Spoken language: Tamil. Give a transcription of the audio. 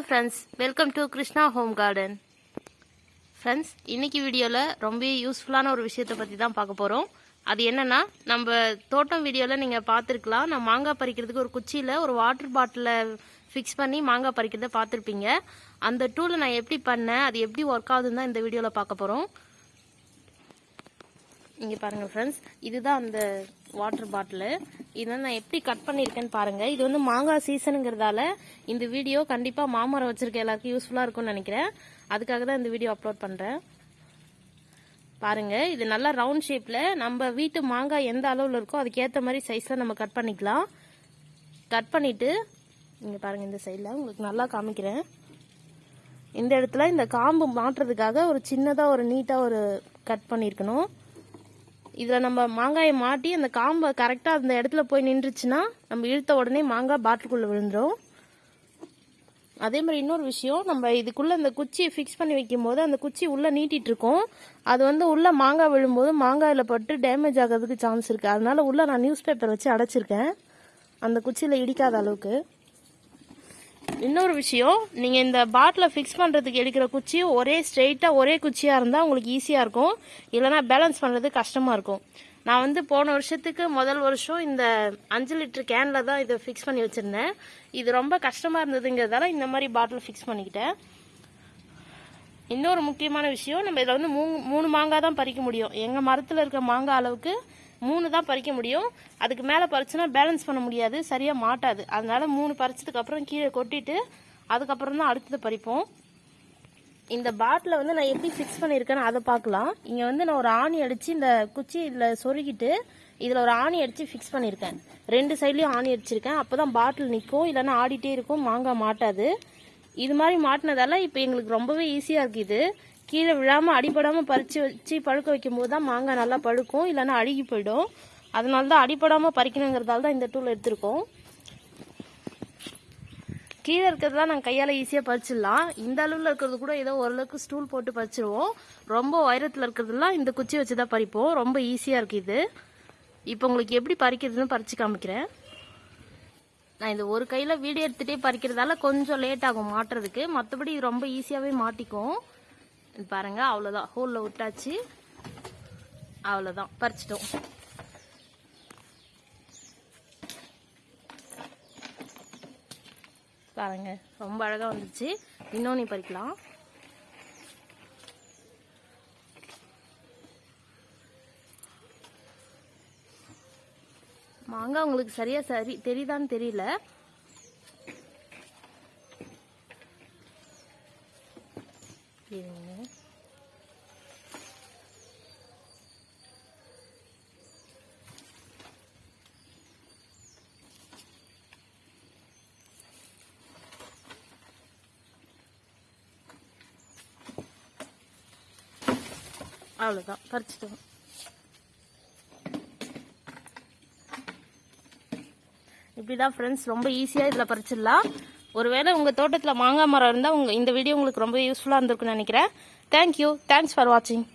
friends, welcome to Krishna home garden. Friends, இன்னைக்கு வீடியோல ரொம்ப யூஸ்ஃபுல்லான ஒரு விஷயத்தை பத்தி தான் பார்க்க போறோம். அது என்னன்னா, நம்ம தோட்டம் வீடியோல நீங்க பார்த்திருக்கலாம். நான் மாங்காய் பறிக்கிறதுக்கு ஒரு குச்சியில ஒரு வாட்டர் பாட்டில ஃபிக்ஸ் பண்ணி மாங்காய் பறிக்கிறத பார்த்திருப்பீங்க. அந்த டூலை நான் எப்படி பண்ணேன், அது எப்படி ஒர்க் ஆகுதுன்னு தான் இந்த வீடியோல பார்க்க போறோம். இங்க பாருங்க ஃப்ரெண்ட்ஸ், இதுதான் அந்த வாட்டர் பாட்டில். இதை நான் எப்படி கட் பண்ணியிருக்கேன்னு பாருங்க. இது வந்து மாங்காய் சீசனுங்கிறதால இந்த வீடியோ கண்டிப்பா மாமரம் வச்சிருக்க எல்லாருக்கும் யூஸ்ஃபுல்லா இருக்கும்னு நினைக்கிறேன். அதுக்காக தான் இந்த வீடியோ அப்லோட் பண்றேன். பாருங்க, இது நல்லா ரவுண்ட் ஷேப்ல நம்ம வீட்டு மாங்காய் எந்த அளவுல இருக்கோ அதுக்கேற்ற மாதிரி சைஸ்ல நம்ம கட் பண்ணிக்கலாம். கட் பண்ணிட்டு இங்க பாருங்க, இந்த சைட்ல உங்களுக்கு நல்லா காமிக்கிறேன். இந்த இடத்துல இந்த காம்பு மாட்டுறதுக்காக ஒரு சின்னதா ஒரு நீட்டா ஒரு கட் பண்ணிருக்கணும். இதில் நம்ம மாங்காயை மாட்டி அந்த காம்பை கரெக்டாக அந்த இடத்துல போய் நின்றுச்சுன்னா நம்ம இழுத்த உடனே மாங்காய் பாட்டிலுக்குள்ளே விழுந்துடும். அதே மாதிரி இன்னொரு விஷயம், நம்ம இதுக்குள்ளே அந்த குச்சியை ஃபிக்ஸ் பண்ணி வைக்கும் போது அந்த குச்சி உள்ளே நீட்டிகிட்டு இருக்கும். அது வந்து உள்ளே மாங்காய் விழும்போது மாங்காயில் பட்டு டேமேஜ் ஆகிறதுக்கு சான்ஸ் இருக்குது. அதனால உள்ளே நான் நியூஸ் பேப்பர் வச்சு அடைச்சிருக்கேன், அந்த குச்சியில் இடிக்காத அளவுக்கு. இன்னொரு விஷயம், நீங்கள் இந்த பாட்டிலை ஃபிக்ஸ் பண்ணுறதுக்கு எடுக்கிற குச்சி ஒரே ஸ்ட்ரெயிட்டாக ஒரே குச்சியாக இருந்தால் உங்களுக்கு ஈஸியாக இருக்கும். இல்லைனா பேலன்ஸ் பண்ணுறது கஷ்டமாக இருக்கும். நான் வந்து போன வருஷத்துக்கு முதல் வருஷம் இந்த 5 லிட்டர் கேனில் தான் இதை ஃபிக்ஸ் பண்ணி வச்சுருந்தேன். இது ரொம்ப கஷ்டமாக இருந்ததுங்கிறதால இந்த மாதிரி பாட்டில் ஃபிக்ஸ் பண்ணிக்கிட்டேன். இன்னொரு முக்கியமான விஷயம், நம்ம இதில் வந்து மூணு மாங்காய் தான் பறிக்க முடியும். எங்கள் மரத்தில் இருக்க மாங்காய் அளவுக்கு 3 தான் பறிக்க முடியும். அதுக்கு மேலே பறிச்சுன்னா பேலன்ஸ் பண்ண முடியாது, சரியாக மாட்டாது. அதனால 3 பறிச்சதுக்கு அப்புறம் கீழே கொட்டிட்டு அதுக்கப்புறம் தான் அடுத்தது பறிப்போம். இந்த பாட்டில் வந்து நான் எப்படி ஃபிக்ஸ் பண்ணியிருக்கேன்னு அதை பார்க்கலாம். இங்கே வந்து நான் ஒரு ஆணி அடித்து இந்த குச்சி இதில் சொருகிட்டு இதில் ஒரு ஆணி அடித்து ஃபிக்ஸ் பண்ணியிருக்கேன். 2 சைட்லேயும் ஆணி அடிச்சிருக்கேன். அப்போ தான் பாட்டில் நிற்கும், இல்லைன்னா ஆடிட்டே இருக்கும், மாங்காய் மாட்டாது. இது மாதிரி மாட்டினதால இப்போ எங்களுக்கு ரொம்பவே ஈஸியாக இருக்குது. கீழே விழாமல் அடிப்படாமல் பறித்து வச்சு பழுக்க வைக்கும் போது தான் மாங்காய் நல்லா பழுக்கும், இல்லைன்னா அழுகி போயிடும். அதனால தான் அடிப்படாமல் பறிக்கணுங்கிறதால தான் இந்த டூல் எடுத்திருக்கோம். கீழே இருக்கிறதுலாம் நாங்கள் கையால் ஈஸியாக பறிச்சிடலாம். இந்த அளவில் இருக்கிறது கூட ஏதோ ஓரளவுக்கு ஸ்டூல் போட்டு பறிச்சிடுவோம். ரொம்ப உயரத்தில் இருக்கிறதுலாம் இந்த குச்சி வச்சு தான் பறிப்போம். ரொம்ப ஈஸியாக இருக்குது இது. இப்போ உங்களுக்கு எப்படி பறிக்கிறதுன்னு பறித்து காமிக்கிறேன். நான் இந்த ஒரு கையில் வீடியோ எடுத்துகிட்டே பறிக்கிறதால கொஞ்சம் லேட் ஆகும் மாட்டுறதுக்கு. மற்றபடி இது ரொம்ப ஈஸியாகவே மாட்டிக்கும். பாருங்க, அவ்வளோதான், ஹோலில் விட்டாச்சு, அவ்வளோதான், பறிச்சிட்டோம். பாருங்க, ரொம்ப அழகா வந்துச்சு. இன்னொன்னு பறிக்கலாம். மாங்காய் உங்களுக்கு சரியா தெரியுதான்னு தெரியல. அவ்வளோதான், பறிச்சிட்டோம். இப்படிதான் ஃப்ரெண்ட்ஸ், ரொம்ப ஈஸியாக இதில் பறிச்சிடலாம். ஒருவேளை உங்கள் தோட்டத்தில் மாங்காய் மரம் இருந்தால் இந்த வீடியோ உங்களுக்கு ரொம்ப யூஸ்ஃபுல்லாக இருந்திருக்குன்னு நினைக்கிறேன். தேங்க்யூ, தேங்க்ஸ் ஃபார் வாட்சிங்.